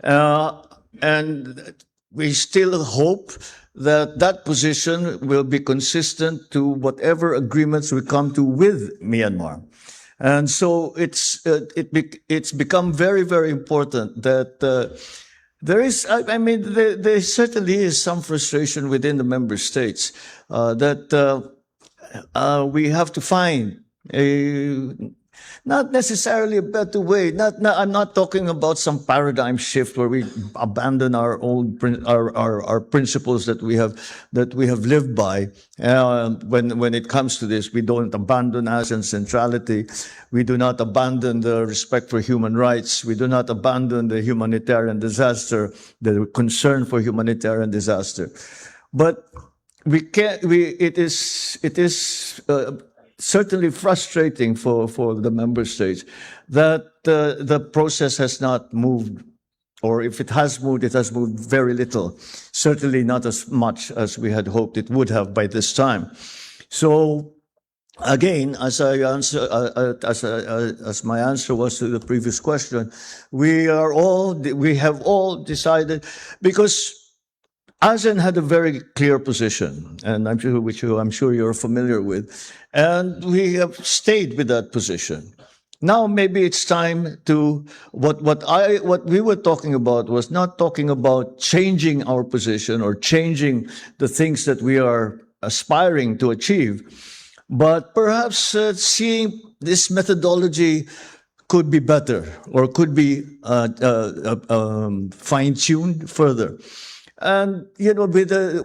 And we still hope that that position will be consistent to whatever agreements we come to with Myanmar. And so it's become very, very important that there certainly is some frustration within the member states that we have to find not necessarily a better way. I'm not talking about some paradigm shift where we abandon our old our principles that we have lived by. When it comes to this, we don't abandon ASEAN centrality. We do not abandon the respect for human rights. We do not abandon the humanitarian disaster, the concern for humanitarian disaster. But we can't. It is. Certainly frustrating for the member states that the process has not moved, or if it has moved very little, certainly not as much as we had hoped it would have by this time. So again, as my answer was to the previous question, we have all decided, because ASEAN had a very clear position, and I'm sure you're familiar with, and we have stayed with that position. Now maybe it's time to what we were talking about was not talking about changing our position or changing the things that we are aspiring to achieve, but perhaps seeing this methodology could be better or could be fine-tuned further. And,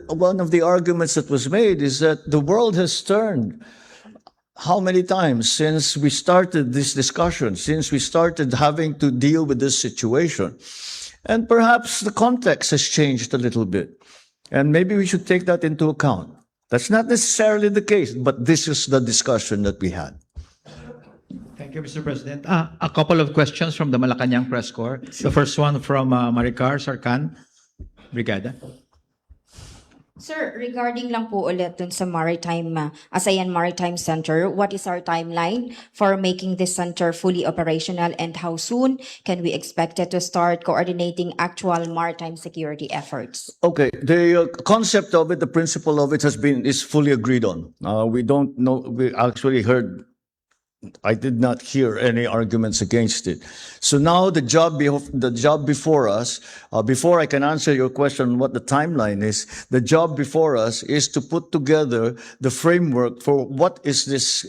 one of the arguments that was made is that the world has turned how many times since we started this discussion, since we started having to deal with this situation. And perhaps the context has changed a little bit. And maybe we should take that into account. That's not necessarily the case, but this is the discussion that we had. Thank you, Mr. President. A couple of questions from the Malacanang Press Corps. The first one from Maricar Sarkan, Brigada. Sir, regarding lang po ulit dun sa ASEAN Maritime Center, what is our timeline for making this center fully operational and how soon can we expect it to start coordinating actual maritime security efforts? Okay, the concept of it, the principle of it is fully agreed on. We don't know, we actually I did not hear any arguments against it. So now the job before us, before I can answer your question what the timeline is, the job before us is to put together the framework for what is this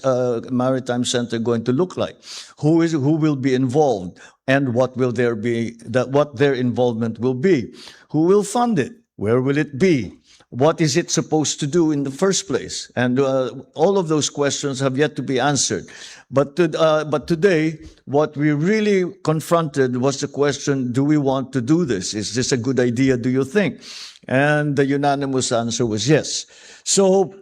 maritime center going to look like, who will be involved, and what their involvement will be, who will fund it, where will it be, what is it supposed to do in the first place? And all of those questions have yet to be answered. But today, what we really confronted was the question, do we want to do this? Is this a good idea, do you think? And the unanimous answer was yes. So,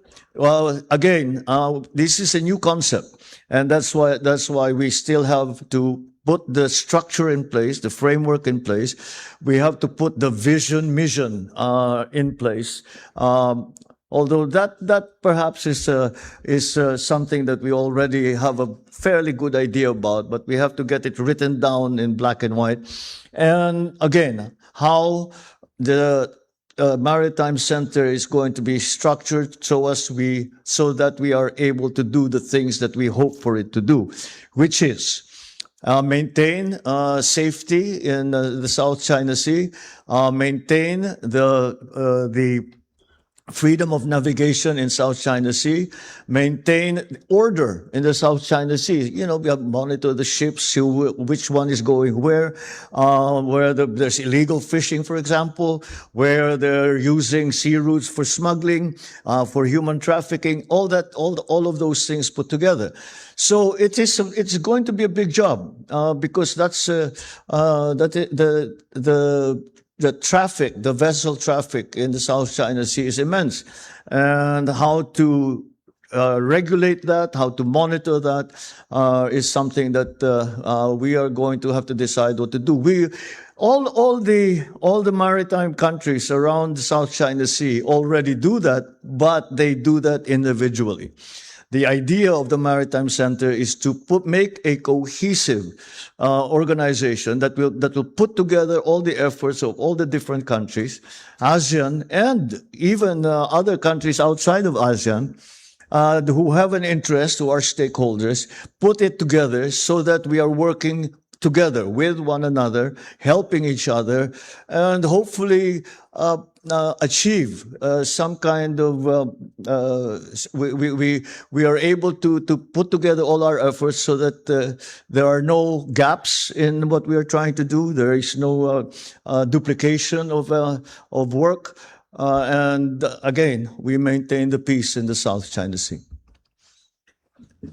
again, this is a new concept. And that's why we still have to put the structure in place, the framework in place. We have to put the mission in place. Although that perhaps is something that we already have a fairly good idea about, but we have to get it written down in black and white. And again, how the Maritime Center is going to be structured so that we are able to do the things that we hope for it to do, which is maintain safety in the South China Sea, maintain the freedom of navigation in South China Sea, maintain order in the South China Sea. We have monitor the ships, which one is going where there's illegal fishing, for example, where they're using sea routes for smuggling, for human trafficking, all of those things put together. So it's going to be a big job, because that's the traffic, the vessel traffic in the South China Sea is immense. And how to regulate that, how to monitor that, is something that we are going to have to decide what to do. All the maritime countries around the South China Sea already do that, but they do that individually. The idea of the Maritime Center is to make a cohesive organization that will put together all the efforts of all the different countries, ASEAN, and even other countries outside of ASEAN, who have an interest, who are stakeholders, put it together so that we are working together with one another, helping each other, and hopefully achieve some kind of we are able to put together all our efforts so that there are no gaps in what we are trying to do. There is no duplication of work, and again, we maintain the peace in the South China Sea.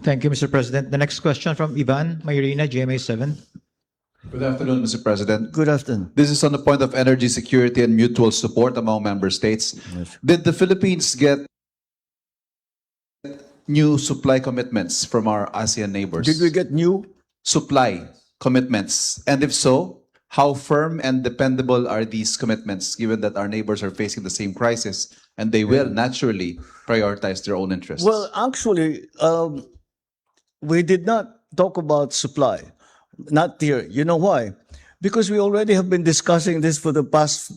Thank you, Mr. President. The next question from Ivan Mayrina, GMA7. Good afternoon, Mr. President. Good afternoon. This is on the point of energy security and mutual support among member states. Yes. Did the Philippines get new supply commitments from our ASEAN neighbors? Did we get new supply commitments? And if so, how firm and dependable are these commitments, given that our neighbors are facing the same crisis and they will naturally prioritize their own interests? Well, actually, we did not talk about supply. Not here. You know why? because we already have been discussing this for the past,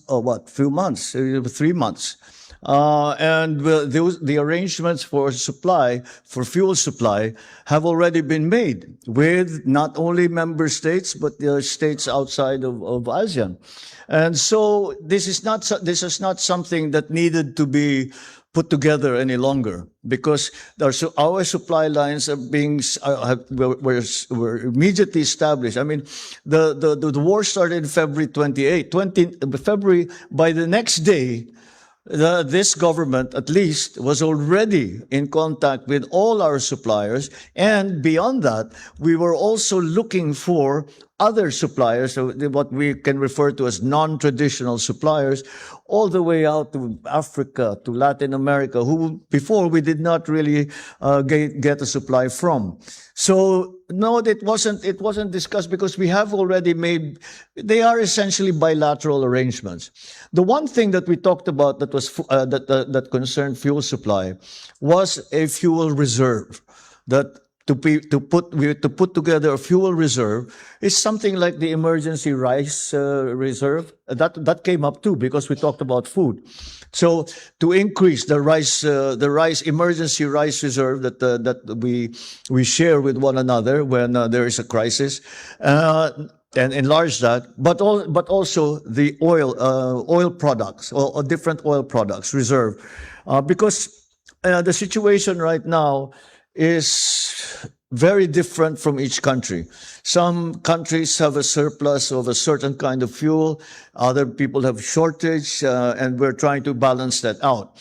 few months, 3 months. And the arrangements for fuel supply have already been made with not only member states, but the states outside of ASEAN. And so this is not something that needed to be put together any longer, because our supply lines were immediately established. I mean, the war started February 28. February, by the next day, this government, at least, was already in contact with all our suppliers. And beyond that, we were also looking for other suppliers, so what we can refer to as non-traditional suppliers, all the way out to Africa, to Latin America, who before we did not really get a supply from. So no, it wasn't discussed, because we have already made, they are essentially bilateral arrangements. The one thing that we talked about that was that concerned fuel supply was a fuel reserve. That to put together a fuel reserve is something like the emergency rice reserve. That came up too, because we talked about food. So to increase the emergency rice reserve that we share with one another when there is a crisis, and enlarge that, but also the oil products or different oil products reserve, because the situation right now is very different from each country. Some countries have a surplus of a certain kind of fuel. Other people have shortage, and we're trying to balance that out.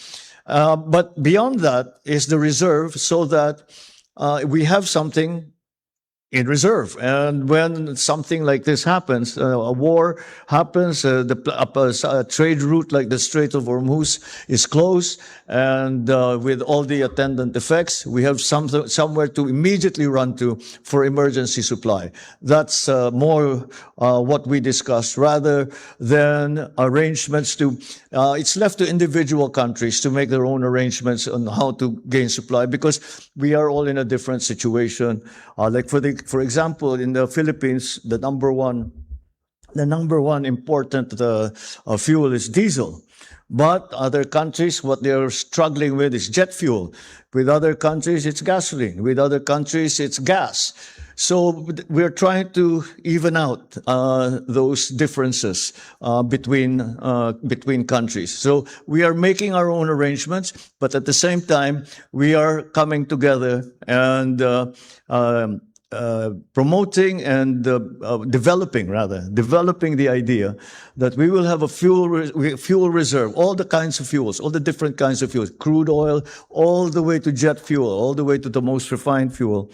But beyond that is the reserve, so that we have something in reserve. And when something like this happens, a war happens, a trade route like the Strait of Hormuz is closed, and with all the attendant effects, we have somewhere to immediately run to for emergency supply. That's more what we discussed, rather than arrangements to, it's left to individual countries to make their own arrangements on how to gain supply, because we are all in a different situation. Like for example, in the Philippines, the number one important fuel is diesel. But other countries, what they're struggling with is jet fuel. With other countries, it's gasoline. With other countries, it's gas. So we're trying to even out those differences between countries. So we are making our own arrangements, but at the same time, we are coming together and promoting and developing the idea that we will have a fuel reserve, all the kinds of fuels, all the different kinds of fuels, crude oil, all the way to jet fuel, all the way to the most refined fuel.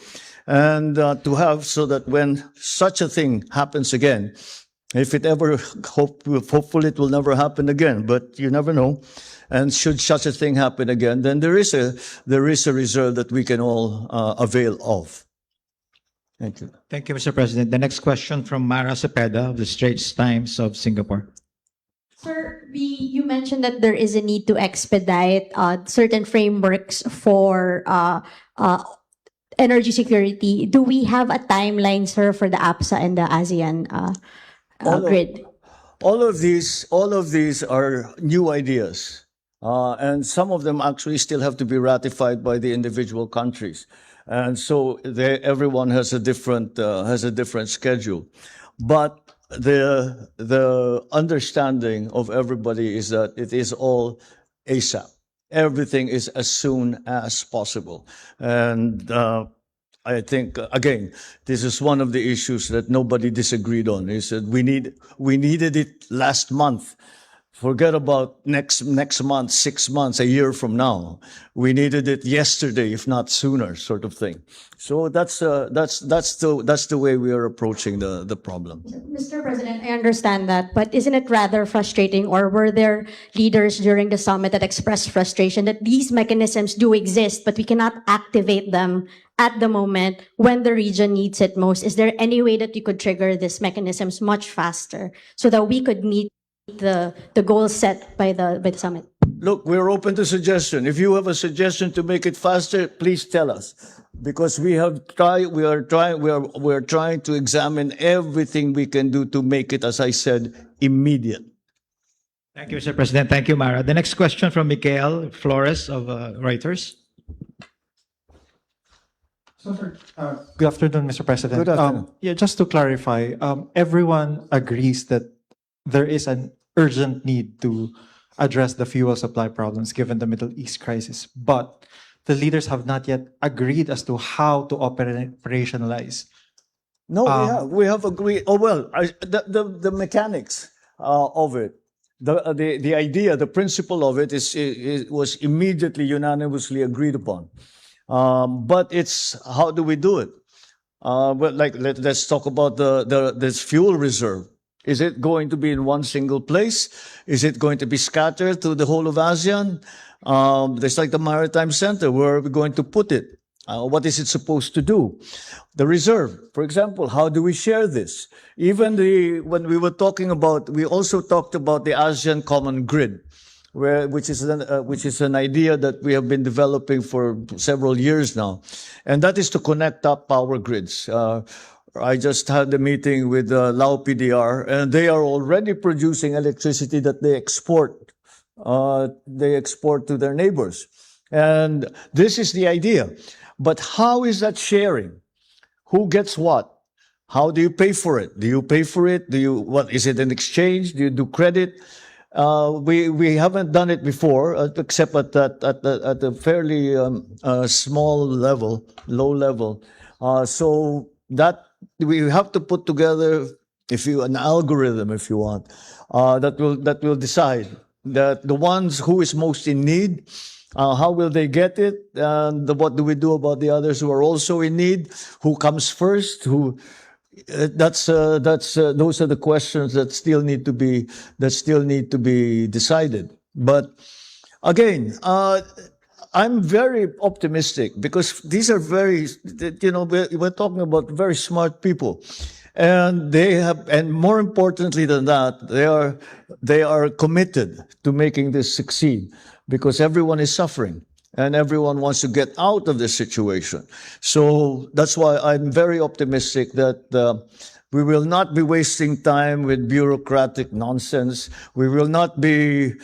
And to have, so that when such a thing happens again, if it ever, hopefully it will never happen again, but you never know. And should such a thing happen again, then there is a reserve that we can all avail of. Thank you. Thank you, Mr. President. The next question from Mara Cepeda of the Straits Times of Singapore. Sir, you mentioned that there is a need to expedite certain frameworks for energy security. Do we have a timeline, sir, for the APSA and the ASEAN grid? All of these are new ideas, and some of them actually still have to be ratified by the individual countries. And so everyone has a different schedule, but the understanding of everybody is that it is all ASAP. Everything is as soon as possible, and I think again this is one of the issues that nobody disagreed on. Is that we needed it last month. Forget about next month, 6 months, a year from now. We needed it yesterday, if not sooner, sort of thing. So that's the way we are approaching the problem. Mr. President, I understand that, but isn't it rather frustrating, or were there leaders during the summit that expressed frustration that these mechanisms do exist, but we cannot activate them at the moment when the region needs it most? Is there any way that you could trigger these mechanisms much faster so that we could meet the goals set by the summit? Look, we're open to suggestion. If you have a suggestion to make it faster, please tell us, because we are trying to examine everything we can do to make it, as I said, immediate. Thank you, Mr. President. Thank you, Mara. The next question from Michael Flores of Reuters. Good afternoon, Mr. President. Good afternoon. Yeah, just to clarify, everyone agrees that there is an urgent need to address the fuel supply problems given the Middle East crisis, but the leaders have not yet agreed as to how to operationalize. No, we have agreed. Oh well, the mechanics of it, the idea, the principle of it was immediately unanimously agreed upon. But it's how do we do it? But let's talk about this fuel reserve. Is it going to be in one single place? Is it going to be scattered to the whole of ASEAN? There's like the Maritime Center. Where are we going to put it? What is it supposed to do? The reserve, for example, how do we share this? Even when we were talking about, we also talked about the ASEAN Common Grid, which is an idea that we have been developing for several years now, and that is to connect up power grids. I just had a meeting with Lao PDR, and they are already producing electricity that they export. They export to their neighbors, and this is the idea. But how is that sharing? Who gets what? How do you pay for it? Do you pay for it? What is it, an exchange? Do you do credit? We haven't done it before, except at a fairly small level, low level. So that we have to put together, an algorithm, if you want, that will decide that the ones who is most in need, how will they get it, and what do we do about the others who are also in need? Who comes first? Those are the questions that still need to be decided. But again, I'm very optimistic because these are we're talking about very smart people, and and more importantly than that, they are committed to making this succeed, because everyone is suffering and everyone wants to get out of this situation. So that's why I'm very optimistic that we will not be wasting time with bureaucratic nonsense. We will not be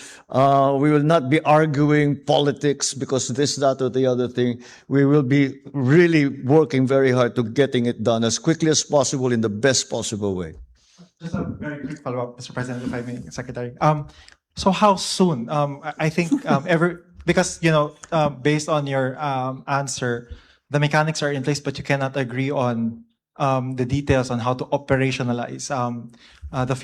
arguing politics because this, that, or the other thing. We will be really working very hard to getting it done as quickly as possible in the best possible way. Just a very quick follow-up, Mr. President, if I may, Secretary. So how soon? I think because based on your answer, the mechanics are in place, but you cannot agree on the details on how to operationalize the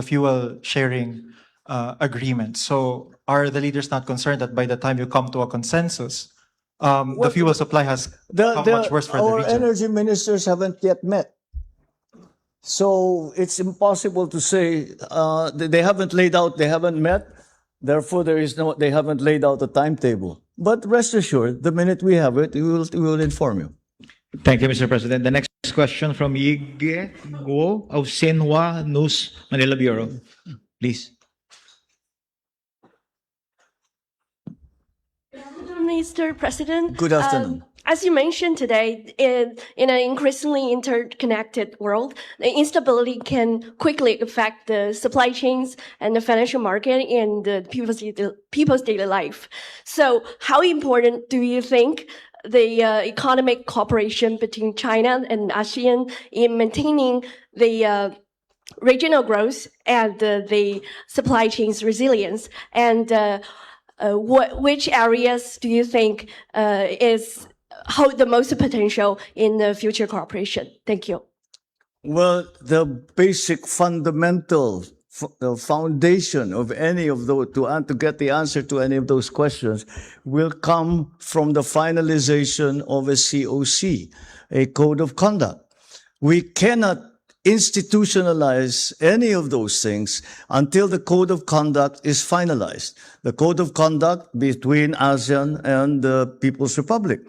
fuel sharing agreement. So are the leaders not concerned that by the time you come to a consensus, the fuel supply has become much worse for the region? Our energy ministers haven't yet met. So it's impossible to say they haven't met. Therefore, they haven't laid out a timetable. But rest assured, the minute we have it, we will inform you. Thank you, Mr. President. The next question from Yige Guo of Xinhua News Manila Bureau. Please. Mr. President. Good afternoon. As you mentioned today, in an increasingly interconnected world, the instability can quickly affect the supply chains and the financial market and the people's daily life. So how important do you think the economic cooperation between China and ASEAN in maintaining the regional growth and the supply chain's resilience? And which areas do you think hold the most potential in the future cooperation? Thank you. Well, the basic fundamental foundation of any of those, to get the answer to any of those questions, will come from the finalization of a COC, a code of conduct. We cannot institutionalize any of those things until the code of conduct is finalized. The code of conduct between ASEAN and the People's Republic.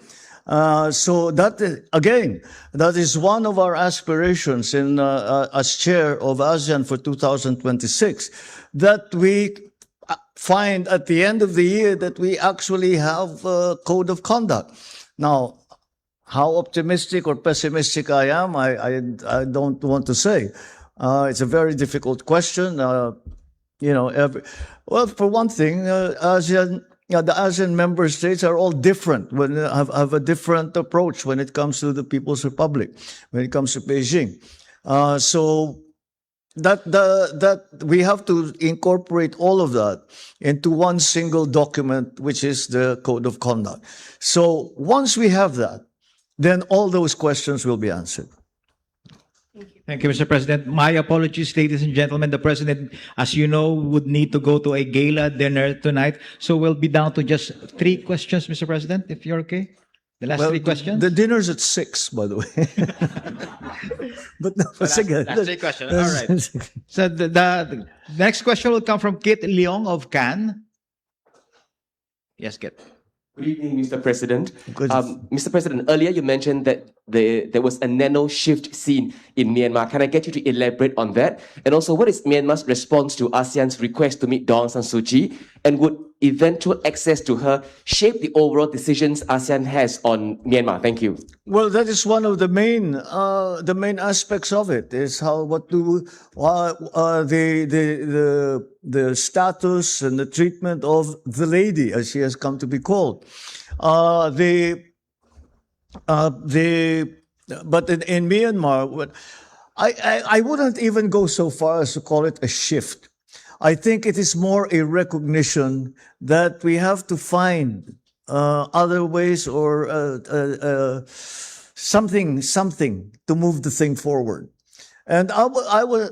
So that, again, that is one of our aspirations as chair of ASEAN for 2026, that we find at the end of the year that we actually have a code of conduct. Now, how optimistic or pessimistic I am, I don't want to say. It's a very difficult question. Well, for one thing, ASEAN, the ASEAN member states are all different, have a different approach when it comes to the People's Republic, when it comes to Beijing. So that we have to incorporate all of that into one single document, which is the Code of Conduct. So once we have that, then all those questions will be answered. Thank you, Mr. President. My apologies, ladies and gentlemen. The President, as you know, would need to go to a gala dinner tonight. So we'll be down to just 3 questions, Mr. President, if you're okay. The last 3 questions. The dinner's at 6, by the way. But no, Last 3 questions. All right. So the next question will come from Kit Leong of Cannes. Yes, Kit. Good evening, Mr. President. Mr. President, earlier you mentioned that there was a nano shift seen in Myanmar. Can I get you to elaborate on that? And also, what is Myanmar's response to ASEAN's request to meet Daw Aung San Suu Kyi? And would eventual access to her shape the overall decisions ASEAN has on Myanmar? Thank you. Well, that is one of the main aspects of it. Is the status and the treatment of the lady, as she has come to be called. But in Myanmar, I wouldn't even go so far as to call it a shift. I think it is more a recognition that we have to find other ways or something to move the thing forward. And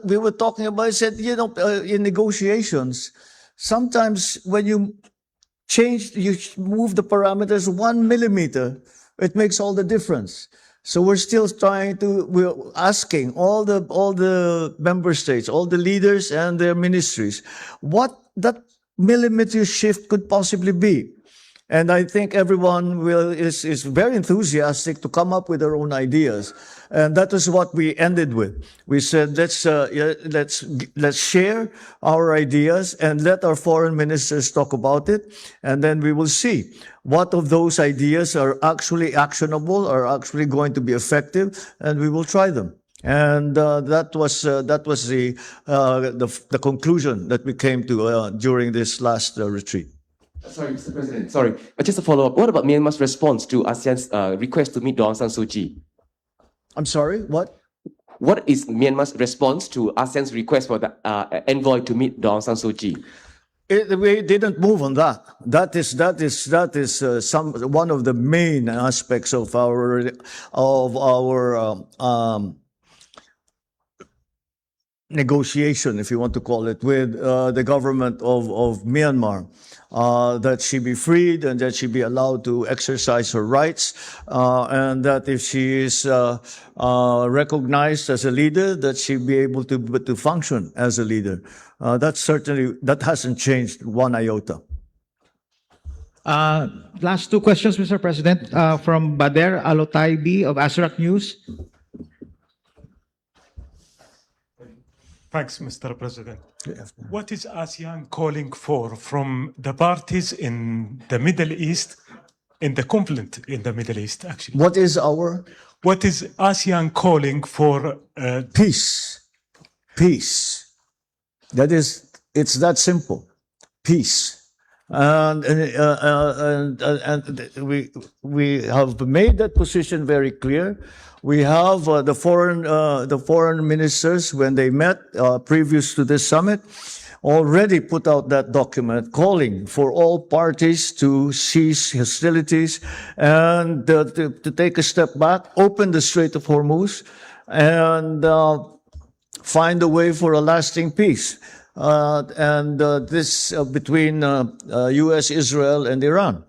we were talking about, I said, in negotiations, sometimes when you move the parameters 1 millimeter, it makes all the difference. So we're asking all the member states, all the leaders and their ministries, what that millimeter shift could possibly be. And I think everyone is very enthusiastic to come up with their own ideas. And that is what we ended with. We said, let's share our ideas and let our foreign ministers talk about it. And then we will see what of those ideas are actually actionable, are actually going to be effective, and we will try them. And that was the conclusion that we came to during this last retreat. Sorry, Mr. President. Sorry, but just a follow-up. What about Myanmar's response to ASEAN's request to meet Daw Aung San Suu Kyi? I'm sorry, what? What is Myanmar's response to ASEAN's request for the envoy to meet Daw Aung San Suu Kyi? We didn't move on that. That is one of the main aspects of our negotiation, if you want to call it, with the government of Myanmar. That she be freed and that she be allowed to exercise her rights, and that if she is recognized as a leader, that she be able to function as a leader. That hasn't changed one iota. Last 2 questions, Mr. President, from Bader Alotaibi of Asrak News. Thanks, Mr. President. What is ASEAN calling for from the parties in the Middle East, in the conflict in the Middle East, actually? What is ASEAN calling for? Peace. Peace. It's that simple. Peace. And we have made that position very clear. We have the foreign ministers, when they met previous to this summit, already put out that document calling for all parties to cease hostilities and to take a step back, open the Strait of Hormuz, and find a way for a lasting peace. This between U.S., Israel, and Iran.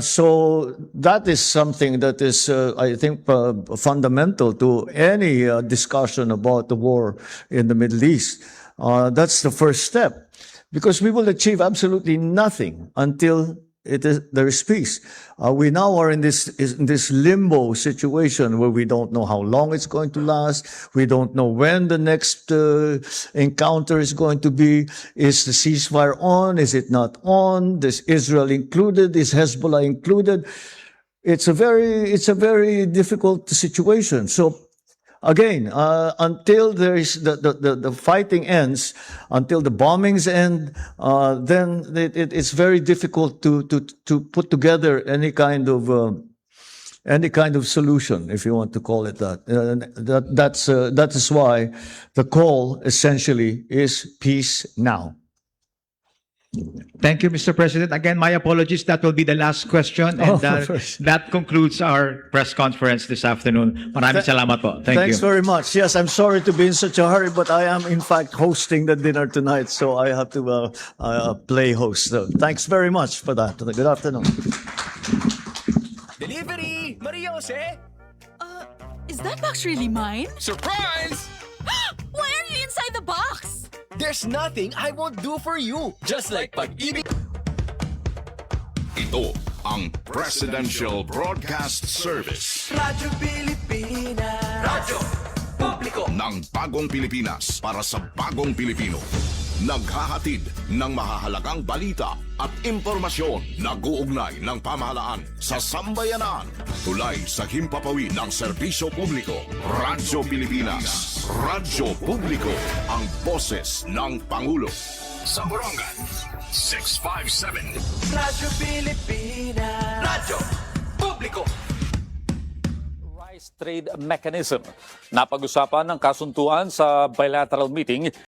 So that is something that is, I think, fundamental to any discussion about the war in the Middle East. That's the first step, because we will achieve absolutely nothing until there is peace. We now are in this limbo situation where we don't know how long it's going to last. We don't know when the next encounter is going to be. Is the ceasefire on? Is it not on? Is Israel included? Is Hezbollah included? It's a very difficult situation. So again, until there is the fighting ends, until the bombings end, then it's very difficult to put together any kind of solution, if you want to call it that. That is why the call essentially is peace now. Thank you, Mr. President. Again, my apologies. That will be the last question. And that concludes our press conference this afternoon. Maraming salamat po. Thanks very much. Yes, I'm sorry to be in such a hurry, but I am in fact hosting the dinner tonight, so I have to play host. So thanks very much for that. Good afternoon. Delivery! Maria Jose! Is that box really mine? Surprise! Why are you inside the box? There's nothing I won't do for you. Just like pag-ibig. Ito ang Presidential Broadcast Service Radyo Pilipinas. Radyo Publiko. ng Bagong Pilipinas para sa Bagong Pilipino. Naghahatid ng mahahalagang balita at impormasyon na guugnay ng pamahalaan sa sambayanan. Tulay sa himpapawid ng serbisyo publiko. Radyo Pilipinas. Radyo Publiko. Ang boses ng Pangulo. Sa Borongan, 657. Radyo Pilipinas. Radyo Publiko. Trade mechanism. Napag-usapan ng kasunduan sa bilateral meeting